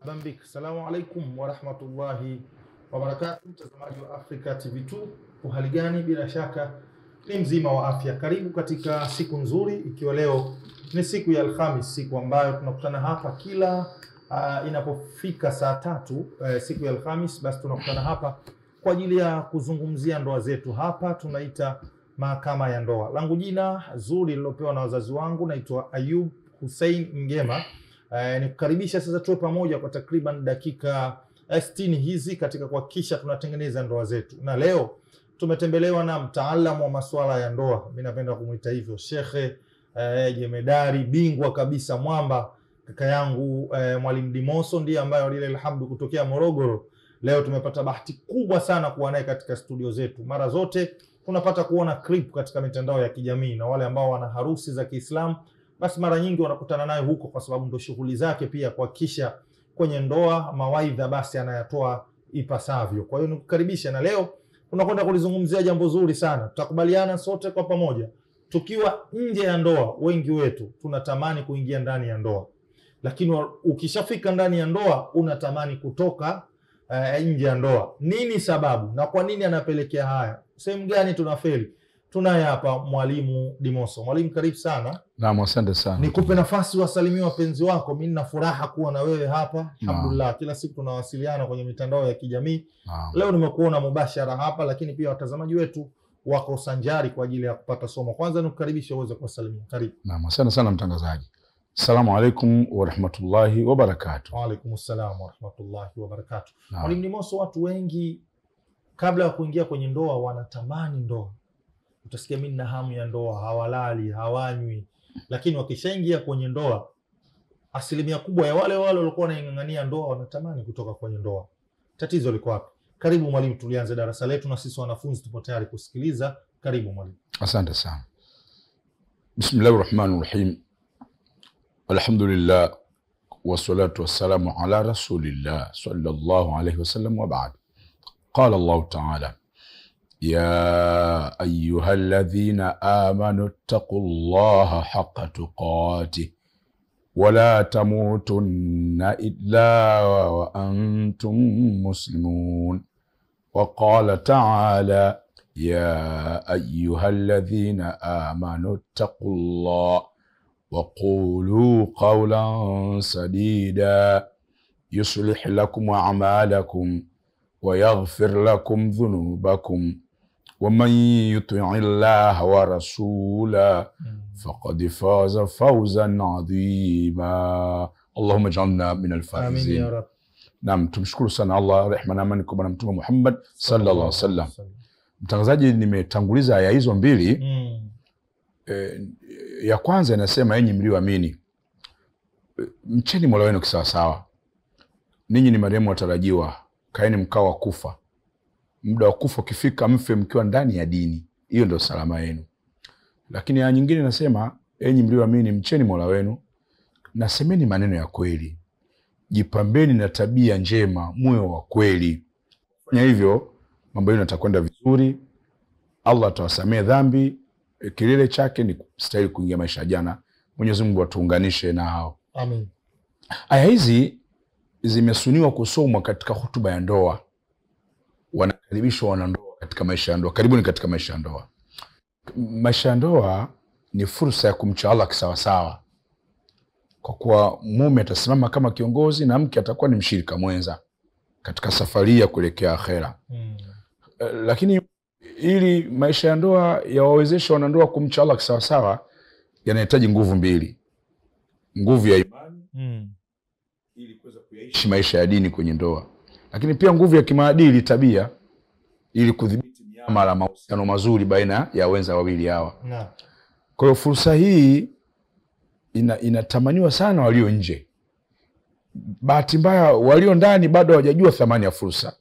Marhaban bik. Assalamu alaikum wa rahmatullahi wa barakatuh. Mtazamaji wa Africa TV2, uhali gani? Bila shaka ni mzima wa afya. Karibu katika siku nzuri, ikiwa leo ni siku ya Alhamis, siku ambayo tunakutana hapa kila inapofika saa 3 siku ya Alhamis, basi tunakutana hapa kwa ajili ya kuzungumzia ndoa zetu. Hapa tunaita mahakama ya ndoa. Langu jina zuri lilopewa na wazazi wangu, naitwa Ayub Hussein Mgema. Nikukaribisha sasa tuwe pamoja kwa takriban dakika 60 hizi katika kuhakikisha tunatengeneza ndoa zetu. Na leo tumetembelewa na mtaalamu wa masuala ya ndoa. Mimi napenda kumuita hivyo, shekhe jemedari bingwa kabisa, mwamba, kaka yangu Mwalimu Dimoso, ndiye ambaye walilahi alhamdu kutokea Morogoro. Leo tumepata bahati kubwa sana kuwa naye katika studio zetu. Mara zote tunapata kuona clip katika mitandao ya kijamii, na wale ambao wana harusi za Kiislamu basi mara nyingi wanakutana naye huko, kwa sababu ndio shughuli zake pia kuhakikisha kwenye ndoa mawaidha basi anayatoa ipasavyo. Kwa hiyo nikukaribisha, na leo tunakwenda kulizungumzia jambo zuri sana. Tutakubaliana sote kwa pamoja, tukiwa nje ya ndoa, wengi wetu tunatamani kuingia ndani ya ndoa, lakini ukishafika ndani ya ndoa unatamani kutoka nje ya ndoa. Nini sababu na kwa nini anapelekea haya? Sehemu gani tunafeli? Tunaye hapa Mwalimu Dimoso. Mwalimu, karibu sana. Naam, asante sana. Nikupe nafasi wasalimie wapenzi wako. Mimi nina furaha kuwa na wewe hapa. Alhamdulillah, kila siku tunawasiliana kwenye mitandao ya kijamii. Leo nimekuona mubashara hapa, lakini pia watazamaji wetu wako sanjari kwa ajili ya kupata somo. Kwanza nikukaribisha uweze kuwasalimia. Karibu. Naam, asante sana mtangazaji. Assalamu alaikum wa rahmatullahi wa barakatuh. Wa alaikum assalam wa rahmatullahi wa barakatuh. Mwalimu Dimoso, watu wengi kabla ya kuingia kwenye ndoa wanatamani ndoa. Utasikia mimi nina hamu ya ndoa, hawalali, hawanywi. Lakini wakishaingia kwenye ndoa, asilimia kubwa ya wale walikuwa wanaing'ang'ania ndoa wanatamani kutoka kwenye ndoa. Tatizo liko wapi? Karibu mwalimu, tulianze darasa letu na sisi wanafunzi tupo tayari kusikiliza. Karibu mwalimu. Asante sana. Bismillahirrahmanirrahim. Alhamdulillah wassalatu wassalamu ala rasulillah sallallahu alayhi wasallam wa ba'd. Qala Allah ta'ala: يا أيها الذين آمنوا اتقوا الله حق تقاته ولا تموتن إلا وأنتم مسلمون. وقال تعالى: يا أيها الذين آمنوا اتقوا الله وقولوا قولا سديدا يصلح لكم أعمالكم ويغفر لكم ذنوبكم ومن يطع الله ورسوله فقد فاز فوزا عظيما. اللهم اجعلنا من الفائزين. آمين يا رب. Naam, tumshukuru sana Allah, rehma na amani kwa Bwana Mtume Muhammad sallallahu alaihi wasallam. Mtangazaji, nimetanguliza aya hizo mbili. Ya kwanza inasema, enyi mlioamini, mcheni Mola wenu kisawasawa, ninyi ni marehemu watarajiwa, kaeni mkao wa kufa. Muda wa kufa ukifika, mfe mkiwa ndani ya dini, hiyo ndio salama yenu. Lakini ya nyingine nasema, enyi mlioamini, mcheni Mola wenu, nasemeni maneno ya kweli, jipambeni na tabia njema, muwe wa kweli. Fanya hivyo, mambo yenu yatakwenda vizuri, Allah atawasamea dhambi. Kilele chake ni kustahili kuingia maisha jana. Mwenyezi Mungu atuunganishe nao. Amin. Aya hizi zimesuniwa kusomwa katika hutuba ya ndoa. Wanakaribishwa wanandoa katika maisha ya ndoa. Karibuni katika maisha ya ndoa. Maisha ya ndoa ni fursa ya kumcha Allah kisawasawa, kwa kuwa mume atasimama kama kiongozi na mke atakuwa ni mshirika mwenza katika safari ya kuelekea akhera. Lakini ili maisha ya ndoa yawawezeshe wanandoa kumcha Allah kisawasawa, yanahitaji nguvu mbili: nguvu ya imani ili kuweza kuyaishi maisha ya dini kwenye ndoa, lakini pia nguvu ya kimaadili, tabia, ili kudhibiti miamala, mahusiano mazuri baina ya wenza wawili hawa. Kwa hiyo fursa hii inatamaniwa sana walio nje. Bahati mbaya walio ndani bado hawajajua thamani ya fursa.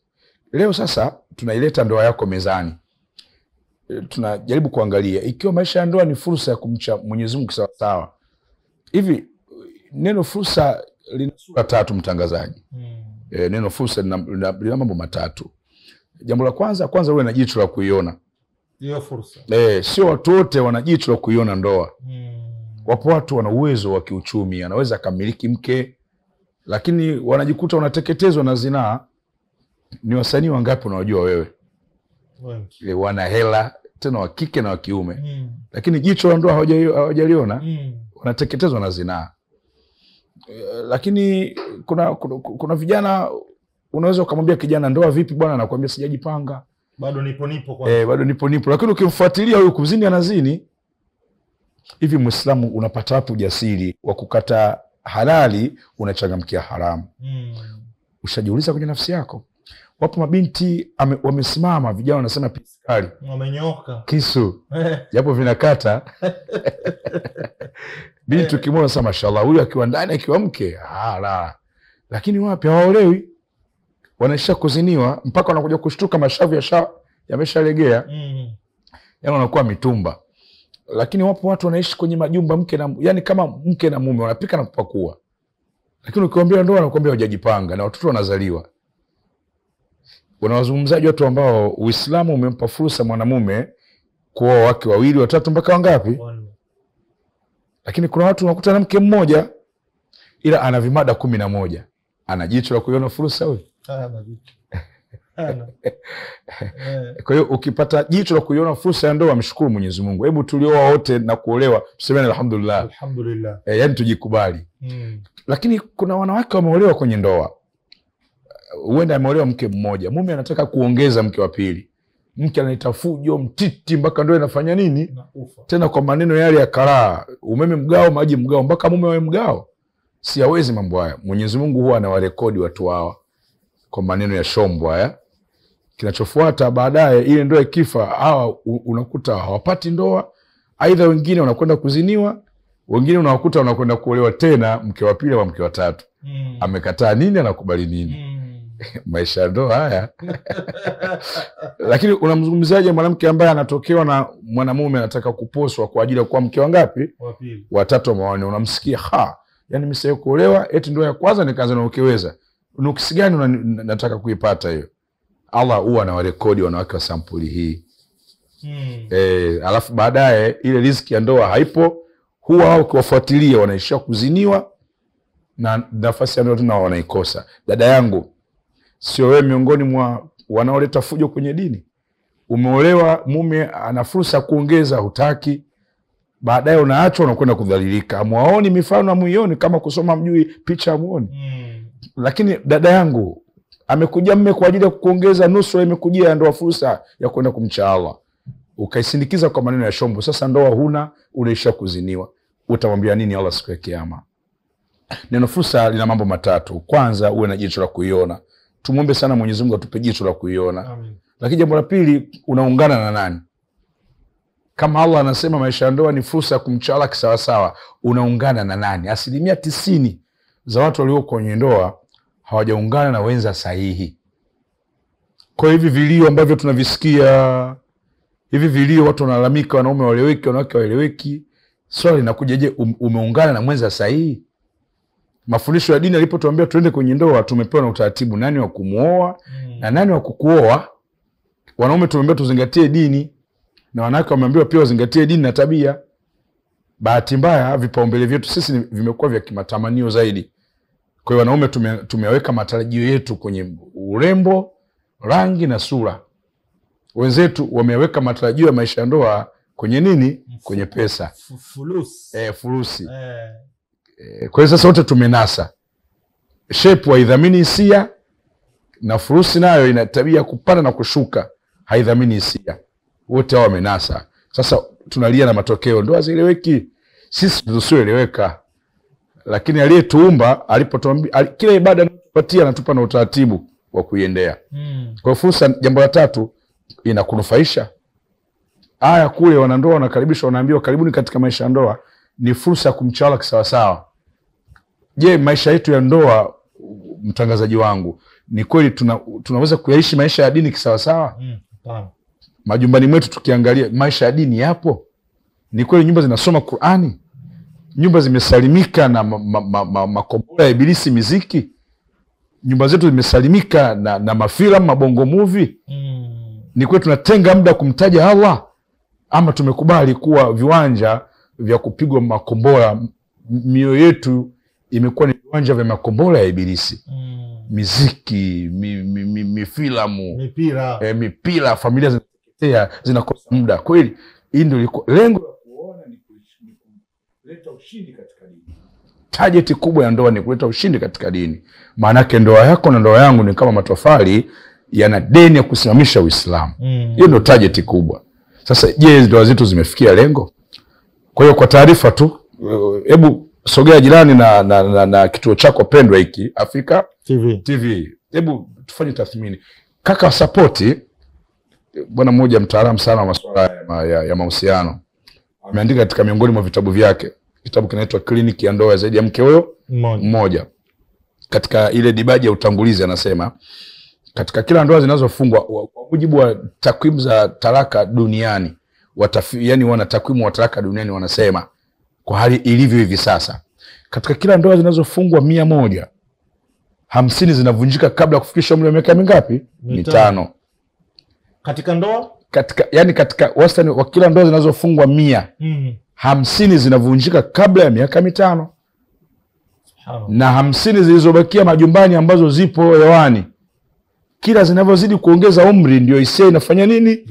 Leo sasa tunaileta ndoa yako mezani. Tunajaribu kuangalia ikiwa maisha ya ndoa ni fursa ya kumcha Mwenyezi Mungu sawa sawa. Hivi neno fursa lina sura 3 mtangazaji. Neno fursa lina mambo matatu. Jambo la kwanza uwe na jicho la kuiona hiyo fursa. Sio watu wote wana jicho la kuiona ndoa. Wapo watu wana uwezo wa kiuchumi, anaweza akamiliki mke lakini wanajikuta wanateketezwa na zinaa. Ni wasanii wangapi unawajua wewe? Wengi. Wana hela tena wa kike na wa kiume. Lakini jicho la ndoa hawajaliona. Wanateketezwa na zinaa. Lakini kuna vijana unaweza ukamwambia kijana ndoa vipi bwana, anakuambia sijajipanga. Bado nipo kwa. Bado nipo. Lakini ukimfuatilia huyu kuzini anazini. Hivi Muislamu unapata wapi ujasiri wa kukata halali unachangamkia haramu? Ushajiuliza kwenye nafsi yako? Wapo mabinti wamesimama, vijana wanasema piskali. Wamenyoka. Kisu. Japo vinakata. Binti ukimwona sasa mashallah, huyu akiwa ndani akiwa mke, la. Lakini wapi hawaolewi? Wanaisha kuziniwa mpaka wanakuja kushtuka mashavu yameshalegea. Yaani wanakuwa mitumba. Lakini wapo watu wanaishi kwenye majumba yani kama mke na mume wanapika na kupakua. Lakini ukiwaambia ndoa wanakuambia hujajipanga na watoto wanazaliwa. Unawazungumzaji watu ambao Uislamu umempa fursa mwanamume kuoa wake wawili, watatu mpaka wangapi? Lakini kuna watu unakuta na mke mmoja ila ana vimada 11. Ana jicho la kuiona fursa huyo? Hana jicho. Kwa hiyo ukipata jicho la kuiona fursa ya ndoa, mshukuru Mwenyezi Mungu. Hebu tulioa wote na kuolewa tuseme alhamdulillah. Alhamdulillah. Yani tujikubali. Lakini kuna wanawake wameolewa kwenye ndoa. Huenda ameolewa mke mmoja, mume anataka kuongeza mke wa pili. Mke anaita fujo, mtiti mpaka ndoa inafanya nini? Tena kwa maneno yale ya karaa, umeme mgao, maji mgao, mpaka mume wawe mgao. Siawezi mambo haya. Mwenyezi Mungu huwa anawarekodi watu hawa kwa maneno ya shombo haya. Kinachofuata baadaye ile ndoa ikifa, hawa unakuta hawapati ndoa, aidha wengine wanakwenda kuziniwa, wengine unawakuta wanakwenda kuolewa tena mke wa pili au mke wa tatu. Amekataa nini anakubali nini? Maisha ya ndoa haya. Lakini unamzungumzaje mwanamke ambaye anatokewa na mwanamume anataka kuposwa kwa ajili ya kuwa mke wangapi? Wa pili. Watatu au wanne. Unamsikia yani mimi sasa kuolewa eti ndoa ya kwanza nikaanza na ukiweza. Nukisi gani nataka kuipata hiyo? Allah huwa anawarekodi wanawake wa sampuli hii. Alafu baadaye ile riziki ya ndoa haipo, huwa wao ukiwafuatilia wanaishia kuziniwa na nafasi ya ndoa tena wanaikosa. Dada yangu, sio wewe miongoni mwa wanaoleta fujo kwenye dini? Umeolewa, mume ana fursa kuongeza, hutaki. Baadaye unaachwa, unakwenda kudhalilika. Muaoni mifano amuioni, kama kusoma mjui picha amuoni. Lakini dada yangu, amekuja mume kwa ajili ya kuongeza, nusu imekujia ndoa fursa ya kwenda kumcha Allah. Ukaisindikiza kwa maneno ya shombo, sasa ndoa huna, unaisha kuziniwa. Utamwambia nini Allah siku ya kiyama? Neno fursa lina mambo matatu. Kwanza, uwe na jicho la kuiona. Tumuombe sana Mwenyezi Mungu atupe jicho la kuiona. Amin. Lakini jambo la pili, unaungana na nani? Kama Allah anasema maisha ya ndoa ni fursa ya kumcha Allah kisawa sawa, unaungana na nani? 90% za watu walio kwenye ndoa hawajaungana na wenza sahihi. Kwa hivi vilio ambavyo tunavisikia, hivi vilio watu wanalalamika, wanaume waeleweki, wanawake waeleweki, swali linakuja, je, umeungana na mwenza sahihi? Mafundisho ya dini yalipotuambia tuende kwenye ndoa, tumepewa na utaratibu nani wa kumuoa na nani wa kukuoa. Wanaume tumeambiwa tuzingatie dini na wanawake wameambiwa pia wazingatie dini na tabia. Bahati mbaya vipaumbele vyetu sisi vimekuwa vya kimatamanio zaidi. Kwa hiyo wanaume tumeweka matarajio yetu kwenye urembo, rangi na sura. Wenzetu wameweka matarajio ya maisha ya ndoa kwenye nini? Kwenye pesa. Furusi. Kwa hiyo sasa wote tumenasa. Shape haidhamini hisia, na furusi nayo ina tabia kupanda na kushuka, haidhamini hisia. Wote hao wamenasa. Sasa tunalia na matokeo, ndoa zieleweki. Sisi tusioeleweka. Lakini aliyetuumba alipotuambia kila ibada anatupatia, anatupa na utaratibu wa kuiendea. Kwa fursa, jambo la tatu, inakunufaisha. Aya kule wanandoa wanakaribishwa, wanaambiwa karibuni katika maisha ya ndoa, ni fursa ya kumchala kisawa sawa. Je, maisha yetu ya ndoa, mtangazaji wangu, ni kweli tunaweza kuyaishi maisha ya dini kisawa sawa? Majumbani mwetu tukiangalia maisha ya dini yapo? Ni kweli nyumba zinasoma Qur'ani? Nyumba zimesalimika na makombora ya ibilisi miziki? Nyumba zetu zimesalimika na mafilamu, mabongo movie? Ni kweli tunatenga muda kumtaja Allah? Ama tumekubali kuwa viwanja vya kupigwa makombora, mioyo yetu imekuwa ni viwanja vya makombora ya ibilisi. Miziki, filamu, mipira, familia zinateketea, zinakosa muda. Kweli hii ndio lengo la kuona ni kuleta ushindi katika dini. Target kubwa ya ndoa ni kuleta ushindi katika dini. Maana yake ndoa yako na ndoa yangu ni kama matofali yana deni ya kusimamisha Uislamu. Hiyo ndio target kubwa. Sasa je, ndoa zetu zimefikia lengo? Kwa hiyo kwa taarifa tu, hebu sogea jirani na kituo chako pendwa hiki Afrika TV. Hebu tufanye tathmini. Kaka Sapoti, bwana mmoja mtaalamu sana wa masuala ya mahusiano, ameandika katika miongoni mwa vitabu vyake, kitabu kinaitwa Kliniki ya Ndoa Zaidi ya Mke Huyo Mmoja. Katika ile dibaji ya utangulizi anasema katika kila ndoa zinazofungwa, kwa mujibu wa takwimu za talaka duniani, yani wana takwimu wa talaka duniani wanasema kwa hali ilivyo hivi sasa, katika kila ndoa zinazofungwa 100, 50 zinavunjika kabla ya kufikisha umri wa miaka mingapi? 5. Katika ndoa? Katika wastani wa kila ndoa zinazofungwa 100, 50 zinavunjika kabla ya miaka 5. Na 50 zilizobakia majumbani ambazo zipo hewani, kila zinavyozidi kuongeza umri ndio hisia inafanya nini?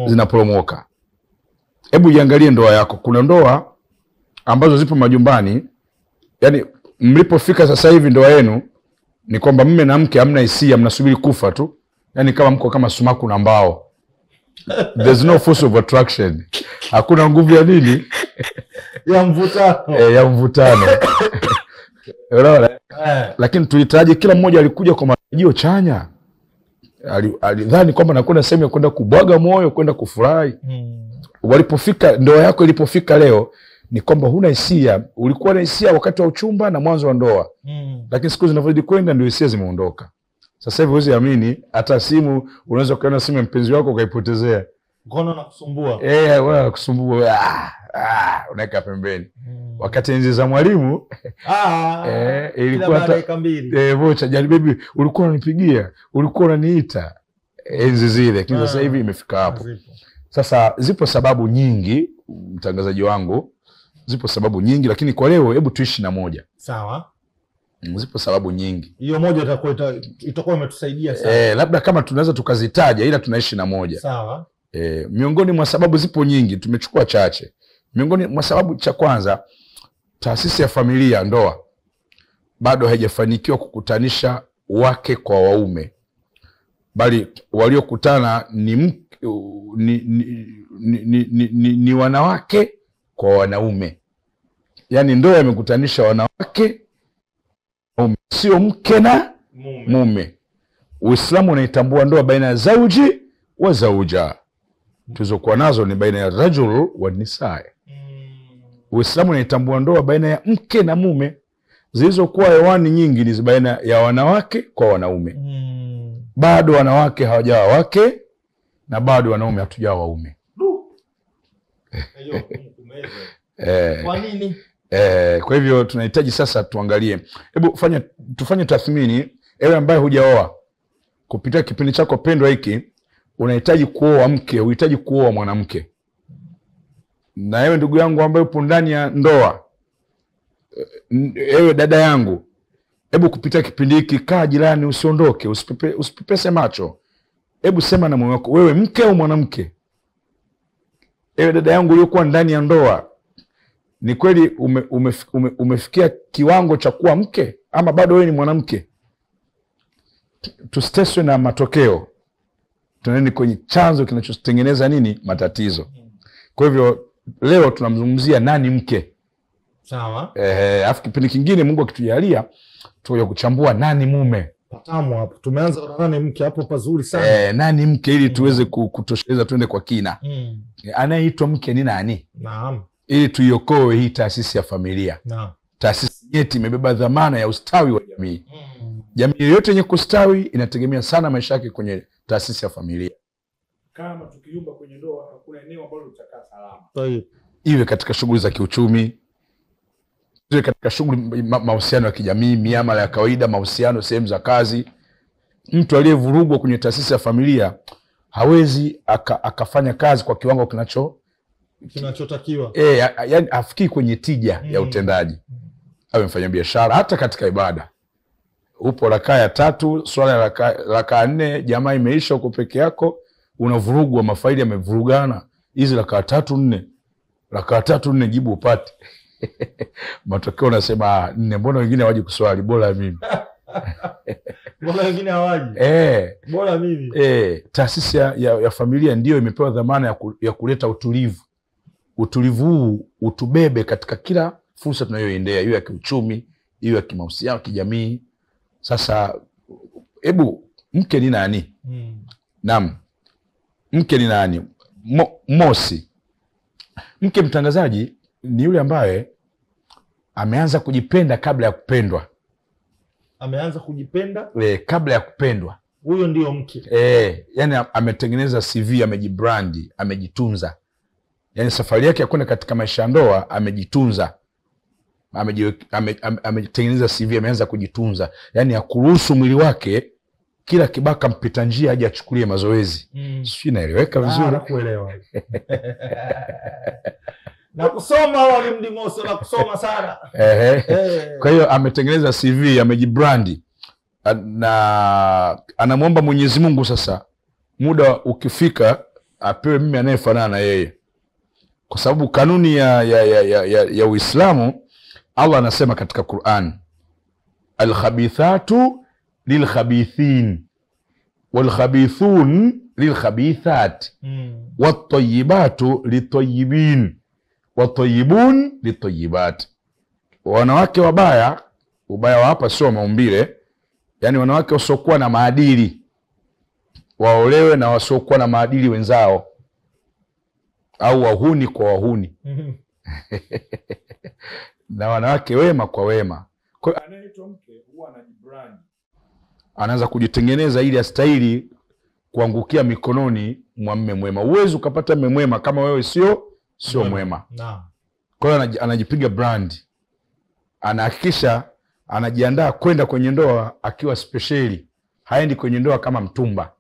Zinaporomoka. Hebu jiangalie ndoa yako. Kuna ndoa ambazo zipo majumbani, yani mlipofika sasa hivi ndoa yenu ni kwamba mume na mke hamna hisia, mnasubiri kufa tu. Yani kama mko kama sumaku na mbao. There's no force of attraction. Hakuna nguvu ya nini? Ya mvutano. Ya mvutano. Lakini tulitaraji kila mmoja alikuja kwa matarajio chanya. Alidhani kwamba nakwenda sehemu ya kwenda kubwaga moyo, kwenda kufurahi. Walipofika, ndoa yako ilipofika leo, ni kwamba huna hisia. Ulikuwa na hisia wakati wa uchumba na mwanzo wa ndoa. Lakini siku zinavyozidi kwenda ndio hisia zimeondoka. Sasa hivi huwezi amini, hata simu unaweza kuona simu ya mpenzi wako ukaipotezea. Ngono na kusumbua. Wewe kusumbua. Unaweka pembeni. Wakati enzi za mwalimu ilikuwa dakika 2. Vocha jali baby, ulikuwa unanipigia, ulikuwa unaniita. Enzi zile, lakini sasa hivi imefika hapo. Sasa zipo sababu nyingi, mtangazaji wangu. Zipo sababu nyingi, lakini kwa leo hebu tuishi na moja. Sawa. Zipo sababu nyingi. Hiyo moja itakuwa imetusaidia sana. Labda kama tunaweza tukazitaja, ila tunaishi na moja. Sawa. Miongoni mwa sababu zipo nyingi, tumechukua chache. Miongoni mwa sababu cha kwanza, taasisi ya familia, ndoa, bado haijafanikiwa kukutanisha wake kwa waume. Bali waliokutana ni wanawake kwa wanaume. Yani ndoa imekutanisha wanawake mume, sio mke na mume. Uislamu unaitambua ndoa baina ya zauji wa zauja. Tulizokuwa nazo ni baina ya rajul wa nisaa. Uislamu unaitambua ndoa baina ya mke na mume. Zilizokuwa hewani nyingi ni baina ya wanawake kwa wanaume. Bado wanawake hawajawa wake na bado wanaume hatujawa waume. Kwa nini? Kwa hivyo tunahitaji sasa tuangalie. Hebu tufanye tathmini. Ewe ambaye hujaoa, kupitia kipindi chako pendwa hiki, unahitaji kuoa mke, unahitaji kuoa mwanamke. Na ewe ndugu yangu ambaye upo ndani ya ndoa, ewe dada yangu, hebu kupitia kipindi hiki, kaa jirani, usiondoke, usipepese macho. Hebu sema na mume wako, wewe mke au mwanamke? Ewe dada yangu uliokuwa ndani ya ndoa, ni kweli umefikia kiwango cha kuwa mke ama bado wewe ni mwanamke? Tusiteswe na matokeo. Tunaenda kwenye chanzo kinachotengeneza nini? Matatizo. Kwa hivyo leo tunamzungumzia nani mke. Sawa. Afu kipindi kingine Mungu akitujalia tutakuja kuchambua nani mume. Patamu hapo. Tumeanza na nani mke, hapo pazuri sana. Nani mke ili tuweze kutosheleza, tuende kwa kina. Anayeitwa mke ni nani? Naam. Ili tuiokoe hii taasisi ya familia. Naam. Taasisi yetu imebeba dhamana ya ustawi wa jamii. Jamii yoyote yenye kustawi inategemea sana maisha yake kwenye taasisi ya familia. Kama tukiyumba kwenye ndoa, hakuna eneo ambalo litakaa salama. Iwe katika shughuli za kiuchumi, iwe katika shughuli mahusiano ya kijamii, miamala ya kawaida, mahusiano sehemu za kazi. Mtu aliyevurugwa kwenye taasisi ya familia hawezi akafanya kazi kwa kiwango kinachotakiwa. Yani afikii kwenye tija ya utendaji. awe mfanya biashara, hata katika ibada. Upo rakaa ya 3, swala ya rakaa 4, jamaa imeisha, uko peke yako, unavurugwa, mafaili yamevurugana, hizi rakaa 3 4, rakaa 3 4 jibu upate. Matokeo unasema 4, mbona wengine hawaji kuswali, bora mimi. Mbona wengine hawaji? Bora mimi. Taasisi ya familia ndio imepewa dhamana ya kuleta utulivu. Utulivu huu utubebe katika kila fursa tunayoendea, hiyo ya kiuchumi, hiyo ya kimahusiano, kijamii. Sasa hebu, mke ni nani? Naam. Mke ni nani? Mosi, mke, mtangazaji, ni yule ambaye ameanza kujipenda kabla ya kupendwa. Ameanza kujipenda kabla ya kupendwa. Huyo ndio mke. Yani ametengeneza CV, amejibrandi, amejitunza. Yani safari yake ya kwenda katika maisha ya ndoa amejitunza. Ametengeneza CV, ameanza kujitunza. Yani akuruhusu mwili wake kila kibaka mpita njia aje achukulie mazoezi. Sio, naeleweka vizuri? Nakuelewa. Na kusoma wali Mdimoso, na kusoma sana. Kwa hiyo ametengeneza CV, amejibrandi, na anamwomba Mwenyezi Mungu sasa muda ukifika apewe mimi anayefanana na yeye, kwa sababu kanuni ya Uislamu, Allah anasema katika Qur'an, al-khabithatu lil-khabithin wal-khabithun lil-khabithat wat-tayyibatu lit-tayyibin wat-tayyibun lit-tayyibat. Wanawake wabaya, ubaya wa hapa sio maumbile, yani wanawake wasiokuwa na maadili waolewe na wasiokuwa na maadili wenzao, au wahuni kwa wahuni. Na wanawake wema kwa wema. Kwa hiyo anaitwa mke huwa anajibrand, anaanza kujitengeneza ili astahili kuangukia mikononi mwa mume mwema. Uwezo ukapata mume mwema kama wewe sio mwema. Naam. Kwa hiyo anajipiga brand, anahakikisha anajiandaa kwenda kwenye ndoa akiwa speciali, haendi kwenye ndoa kama mtumba.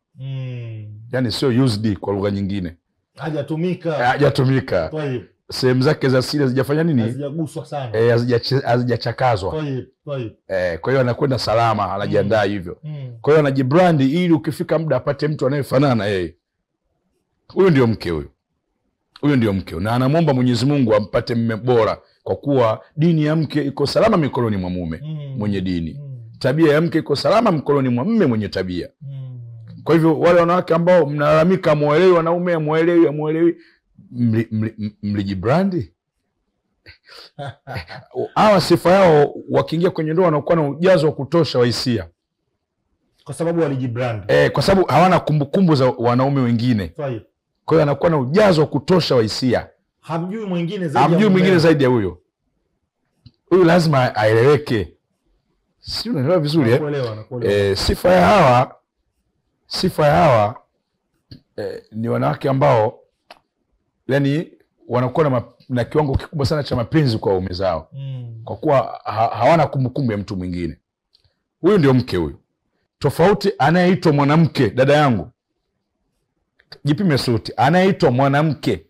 Yani sio used kwa lugha nyingine, hajatumika. Sehemu zake za siri hazijafanya nini, hazijaguswa sana, hazijachakazwa. Kwa hiyo anakwenda salama, anajiandaa hivyo. Kwa hiyo anajibrandi ili ukifika muda apate mtu anayefanana na yeye. Huyo ndio mke, huyo ndio mke, na anamwomba Mwenyezi Mungu ampate mume bora, kwa kuwa dini ya mke iko salama mikononi mwa mume mwenye dini. Tabia ya mke iko salama mikononi mwa mume mwenye tabia. Kwa hivyo wale wanawake ambao mnalalamika muelewi wanaume, muelewi, mlijibrandi. Hawa sifa yao wakiingia kwenye ndoa wanakuwa na ujazo wa kutosha wa hisia, kwa sababu walijibrandi. Kwa sababu hawana kumbukumbu za wanaume wengine. Kwa hiyo anakuwa na ujazo wa kutosha wa hisia. Hamjui mwingine zaidi ya huyo. Huyu lazima aeleweke. Si unaelewa vizuri? Nakuelewa. Sifa ya hawa ni wanawake ambao yani wanakuwa na kiwango kikubwa sana cha mapenzi kwa waume zao. Kwa kuwa hawana kumbukumbu ya mtu mwingine. Huyu ndio mke huyu. Tofauti anayeitwa mwanamke, dada yangu, jipime suti, anayeitwa mwanamke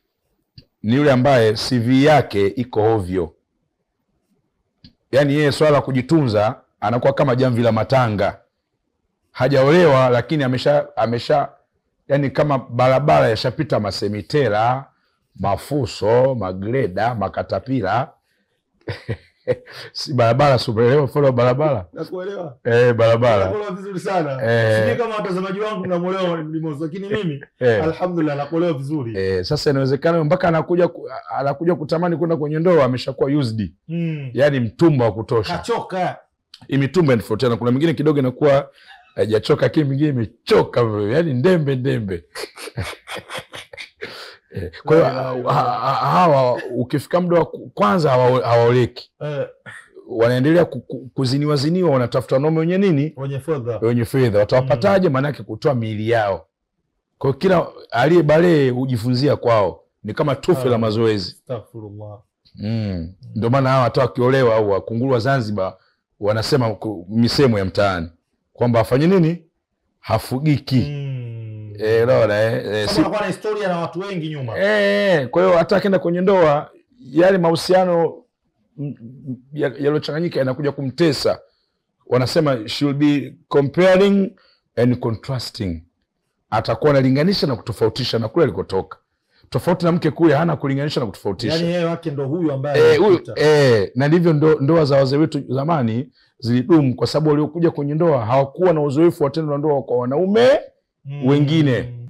ni yule ambaye CV yake iko ovyo. Yani yeye swala la kujitunza anakuwa kama jamvi la matanga. Hajaolewa lakini amesha yani kama barabara yashapita masemitela, mafuso, magreda, makatapila. Si barabara, sumeelewa mfano barabara? Nakuelewa. Barabara. Nakuelewa vizuri sana. Sijui kama watazamaji wangu mnamuelewa Mdimoso, lakini mimi alhamdulillah nakuelewa vizuri. Sasa inawezekana mpaka anakuja kutamani kwenda kwenye ndoa ameshakuwa used. Yani mtumba wa kutosha. Kachoka. Hii mitumba inatofautiana. Kuna mwingine kidogo inakuwa hajachoka, lakini mwingine imechoka, yani ndembe. Kwa hiyo hawa ukifika muda wa kwanza hawaoleki. Wanaendelea kuziniwa, wanatafuta wanaume wenye nini? Wenye fedha. Watawapataje? Maana yake kutoa miili yao. Kwa hiyo kila aliyebalee hujifunzia kwao. Ni kama tufe la mazoezi. Astaghfirullah. Ndio maana hawa hata wakiolewa au wakunguru wa Zanzibar wanasema misemo ya mtaani kwamba afanye nini? Hafugiki. Sababu kuna historia na watu wengi nyuma. Kwa hiyo hata akienda kwenye ndoa, yale mahusiano yalochanganyika yanakuja kumtesa. Wanasema she will be comparing and contrasting. Atakuwa analinganisha na kutofautisha na kule alikotoka. Tofauti na mke kule hana kulinganisha na kutofautisha. Yaani yeye wake ndo huyu ambaye na ndivyo ndoa za wazee wetu zamani zilidumu, kwa sababu waliokuja kwenye ndoa hawakuwa na uzoefu wa tendo la ndoa kwa wanaume wengine.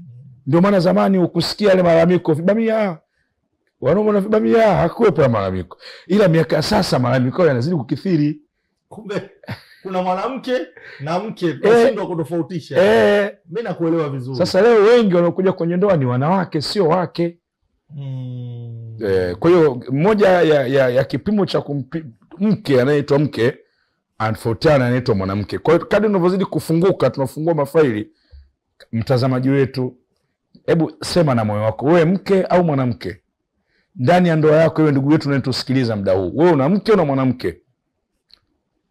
Ndio maana zamani ukusikia yale malalamiko vibamia, wanaume na vibamia, hakuwepo malalamiko. Ila miaka sasa malalamiko yanazidi kukithiri. Kumbe kuna mwanamke na mke tunashindwa kutofautisha. Mimi nakuelewa vizuri. Sasa leo wengi wanaokuja kwenye ndoa ni wanawake, sio wake. Kwa hiyo moja ya kipimo cha mke anaitwa mke, anatofautiana anaitwa mwanamke. Kwa hiyo kadri unavyozidi kufunguka, tunafungua mafaili. Mtazamaji wetu, hebu sema na moyo wako, wewe mke au mwanamke? Ndani ya ndoa yako, wewe ndugu yetu unayetusikiliza muda huu, wewe una mke au mwanamke?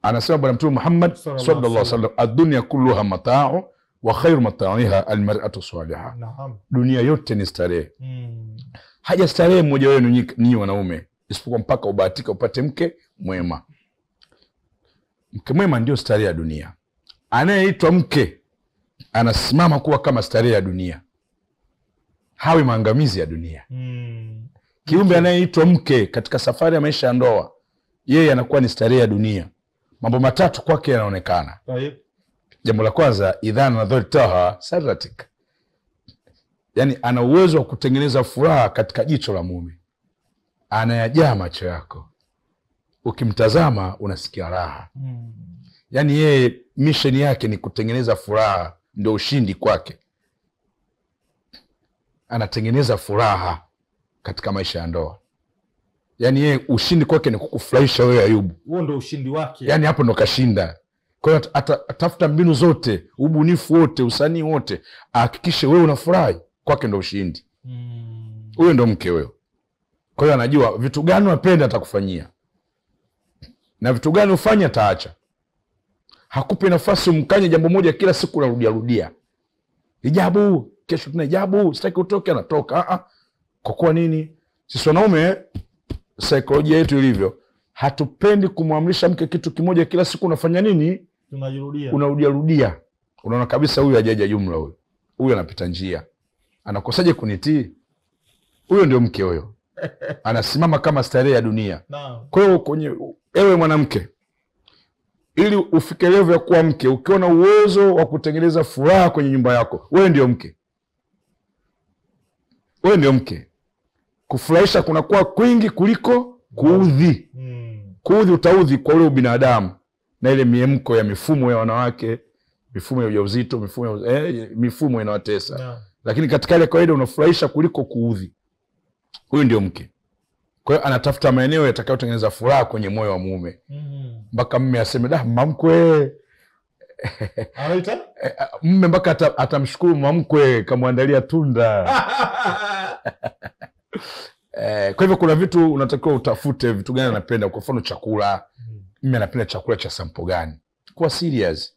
Anasema Bwana Mtume Muhammad sallallahu alaihi wasallam, ad-dunya kulluha mata'u wa khairu mata'iha al-mar'atu salihah. Dunia yote ni starehe. Haja starehe mmoja wenu ninyi wanaume, isipokuwa mpaka ubahatika upate mke mwema. Mke mwema ndio starehe ya dunia. Anayeitwa mke anasimama kuwa kama starehe ya dunia, hawi maangamizi ya dunia. Kiumbe anayeitwa mke katika safari ya maisha ya ndoa, yeye anakuwa ni starehe ya dunia. Mambo matatu kwake yanaonekana. Jambo la kwanza, idha nadhartaha saratik, yani ana uwezo wa kutengeneza furaha katika jicho la mume. Anayajaa macho yako, ukimtazama unasikia raha. Yani yeye mission yake ni kutengeneza furaha, ndio ushindi kwake. Anatengeneza furaha katika maisha ya ndoa. Yani yeye ushindi kwake ni kukufurahisha wewe Ayubu. Huo ndio ushindi wake. Yani hapo ndo kashinda. Kwa hiyo atafuta mbinu zote, ubunifu wote, usanii wote, ahakikishe wewe unafurahi, kwake ndo ushindi. Huyo ndo mke wewe. Kwa hiyo anajua vitu gani unapenda atakufanyia, na vitu gani ufanye ataacha. Hakupi nafasi umkanye jambo moja kila siku unarudia. Hijabu, kesho tuna hijabu, sitaki utoke, anatoka. Kwa kuwa nini? Sisi wanaume, saikolojia yetu ilivyo, hatupendi kumwamrisha mke kitu kimoja kila siku. Unafanya nini? Unarudia. Unaona kabisa huyu hajaja jumla, huyu anapita njia, anakosaje kunitii? Huyo ndio mke huyo. Anasimama kama starehe ya dunia. Kwa hiyo ewe mwanamke, ili ufike level ya kuwa mke, ukiwa na uwezo wa kutengeneza furaha kwenye nyumba yako, wewe ndio mke. Wewe ndio mke. Kufurahisha kunakuwa kwingi kuliko kuudhi. Kuudhi utaudhi kwa ule binadamu na ile miemko ya mifumo ya wanawake, mifumo ya ujauzito, mifumo inawatesa. Lakini katika ile kawaida unafurahisha kuliko kuudhi. Huyu ndio mke. Kwa hiyo anatafuta maeneo yatakayotengeneza furaha kwenye moyo wa mume. Mpaka mume aseme, mamkwe. Anaita? Mume mpaka atamshukuru mamkwe kamwandalia tunda. Kwa hivyo kuna vitu unatakiwa utafute, vitu gani anapenda. Kwa mfano chakula, mume anapenda chakula cha sampo gani? Kuwa serious.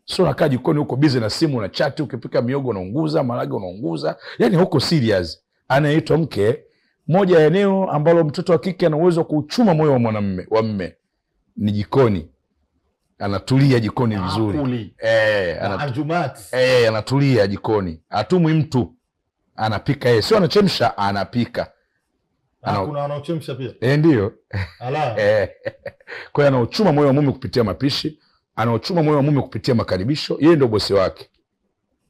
Sio unakaa jikoni huko busy na simu na chat, ukipika miogo unaunguza, marage unaunguza. Yaani huko serious. Anaitwa mke. Moja ya eneo ambalo mtoto wa kike ana uwezo kuuchuma moyo wa mwanamume, wa mume, ni jikoni. Anatulia jikoni vizuri. Anatulia jikoni. Hatumwi mtu. Anapika yeye. Sio anachemsha, anapika. Kuna wanaochemsha pia. Ndio. Kwa hiyo anauchuma moyo wa mume kupitia mapishi, anauchuma moyo wa mume kupitia makaribisho. Yeye ndio bosi wake.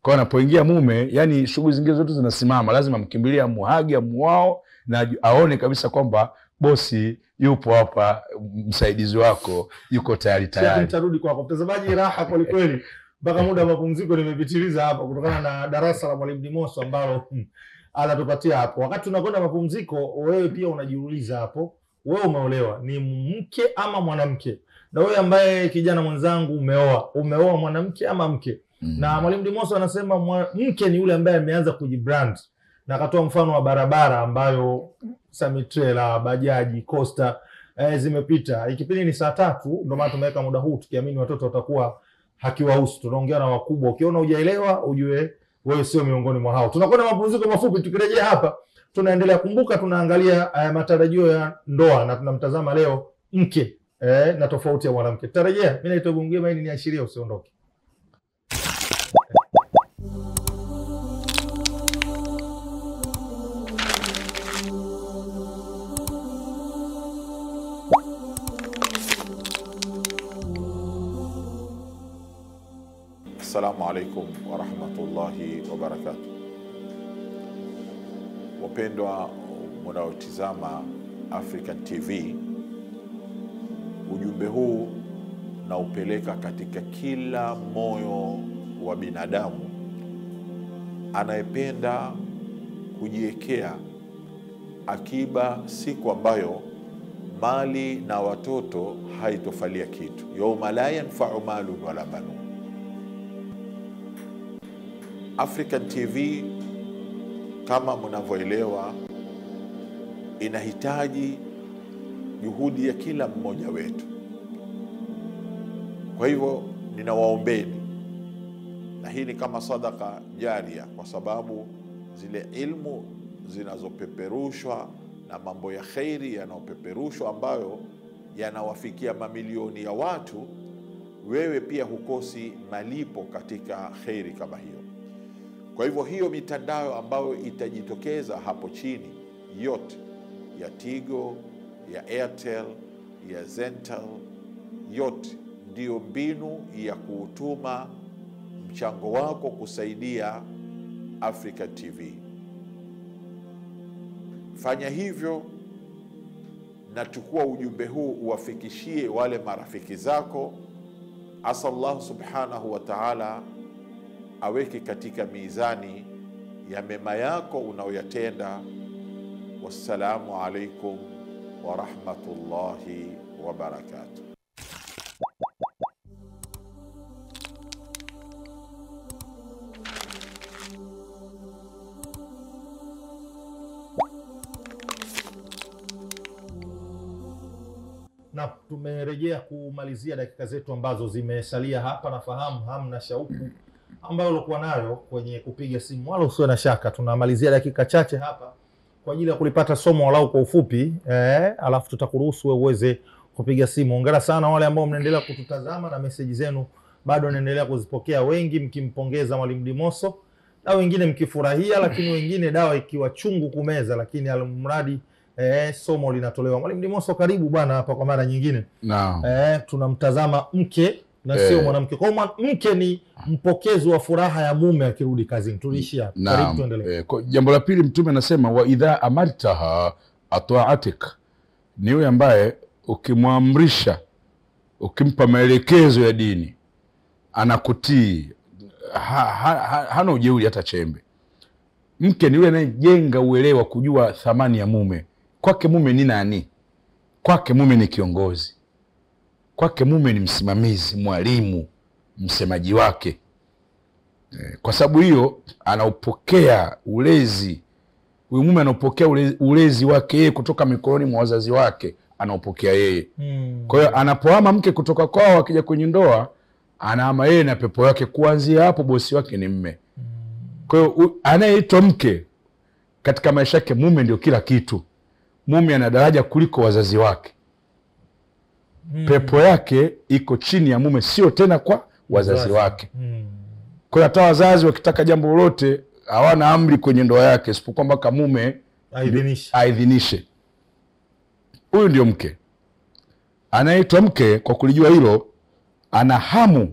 Kwa hiyo anapoingia mume, yani shughuli zingine zote zinasimama, lazima mkimbilia, muhage, amuao, na aone kabisa kwamba bosi yupo hapa, msaidizi wako yuko tayari. Nitarudi kwako mtazamaji. Raha kweli kweli. Mpaka muda wa mapumziko nimepitiliza hapa kutokana na darasa la Mwalimu Dimoso ambalo anatupatia hapo. Wakati tunakwenda mapumziko, wewe pia unajiuliza hapo, wewe umeolewa, ni mke ama mwanamke? Na wewe ambaye kijana mwenzangu umeoa mwanamke ama mke? Na Mwalimu Dimoso anasema mke ni yule ambaye ameanza kujibrand, na akatoa mfano wa barabara ambayo Samitrela, bajaji, Costa zimepita. Ikipindi ni saa 3, ndio maana tumeweka muda huu tukiamini watoto watakuwa hakiwahusu. Tunaongea na wakubwa. Ukiona hujaelewa ujue wewe sio miongoni mwa hao. Tunakwenda mapumziko mafupi, tukirejea hapa tunaendelea. Kumbuka tunaangalia matarajio ya ndoa na tunamtazama leo mke na tofauti ya mwanamke. Tutarejea. Mimi naitwa Bungema, hii ni Ashiria, usiondoke. Assalamu alaikum wa rahmatullahi wa barakatuh. Wapendwa mnaotizama African TV, ujumbe huu naupeleka katika kila moyo wa binadamu anayependa kujiwekea akiba siku ambayo mali na watoto haitofalia kitu. Yawma la yanfa'u malun wala banun. African TV kama mnavyoelewa inahitaji juhudi ya kila mmoja wetu. Kwa hivyo ninawaombeni, na hii ni kama sadaka jaria, kwa sababu zile ilmu zinazopeperushwa na mambo ya khairi yanayopeperushwa ambayo yanawafikia mamilioni ya watu, wewe pia hukosi malipo katika khairi kama hiyo. Kwa hivyo hiyo mitandao ambayo itajitokeza hapo chini yote, ya Tigo, ya Airtel, ya Zentel, yote ndiyo mbinu ya kuutuma mchango wako kusaidia African TV. Fanya hivyo na chukua ujumbe huu uwafikishie wale marafiki zako. Asa Allah subhanahu wa ta'ala aweke katika mizani ya mema yako unaoyatenda. Wassalamu alaikum wa rahmatullahi wa barakatuh. Na tumerejea kumalizia dakika zetu ambazo zimesalia hapa. Nafahamu hamna shauku ambayo ulikuwa nayo kwenye kupiga simu, wala usiwe na shaka. Tunamalizia dakika chache hapa kwa ajili ya kulipata somo walau kwa ufupi, alafu tutakuruhusu wewe uweze kupiga simu. Hongera sana wale ambao mnaendelea kututazama na message zenu bado naendelea kuzipokea, wengi mkimpongeza Mwalimu Dimoso na wengine mkifurahia, lakini wengine dawa ikiwa chungu kumeza, lakini almradi somo linatolewa. Mwalimu Dimoso, karibu bwana hapa kwa mara nyingine. Naam. Tunamtazama mke na sio mwanamke. Kwa mke ni mpokezi wa furaha ya mume akirudi kazini. Tuliishia. Karibu tuendelee. Jambo la pili, Mtume anasema wa idha amartaha ata'atik, ni yule ambaye ukimwamrisha, ukimpa maelekezo ya dini anakutii, hana ujeuri hata chembe. Mke ni yule anayejenga uelewa, kujua thamani ya mume. Kwake mume ni nani? Kwake mume ni kiongozi. Kwake mume ni msimamizi, mwalimu, msemaji wake. Kwa sababu hiyo anaupokea ulezi. Huyu mume anaupokea ulezi wake yeye kutoka mikononi mwa wazazi wake, anaupokea yeye. Kwa hiyo anapohama mke kutoka kwao akija kwenye ndoa, anahama yeye na pepo yake. Kuanzia hapo bosi wake ni mume. Kwa hiyo anayeitwa mke katika maisha yake, mume ndio kila kitu. Mume ana daraja kuliko wazazi wake. Pepo yake iko chini ya mume, sio tena kwa wazazi wake. Kwa hata wazazi wakitaka jambo lolote hawana amri kwenye ndoa yake, isipokuwa mpaka mume aidhinishe. Huyu ndio mke. Anaitwa mke kwa kulijua hilo, ana hamu